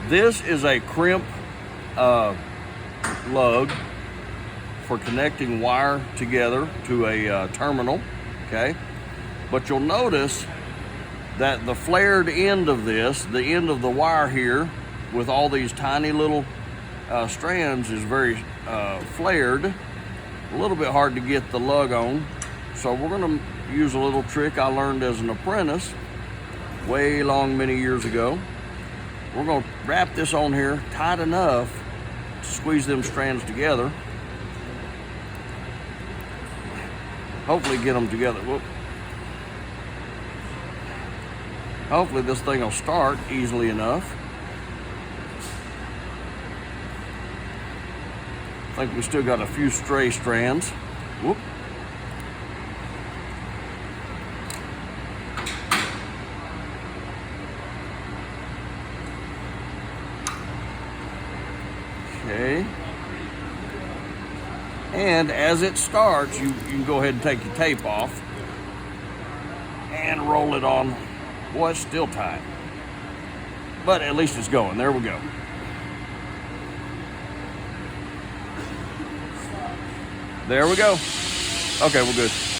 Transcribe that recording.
This is a crimp lug for connecting wire together to a terminal, okay? But you'll notice that the flared end of this, the end of the wire here, with all these tiny little strands is very flared, a little bit hard to get the lug on. So we're gonna use a little trick I learned as an apprentice way many years ago. We're gonna wrap this on here tight enough to squeeze them strands together. Hopefully get them together. Whoop. Hopefully this thing will start easily enough. I think we still got a few stray strands. Whoop. Okay. And as it starts, you can go ahead and take your tape off and roll it on. Boy, it's still tight, but at least it's going. There we go. There we go. Okay, we're good.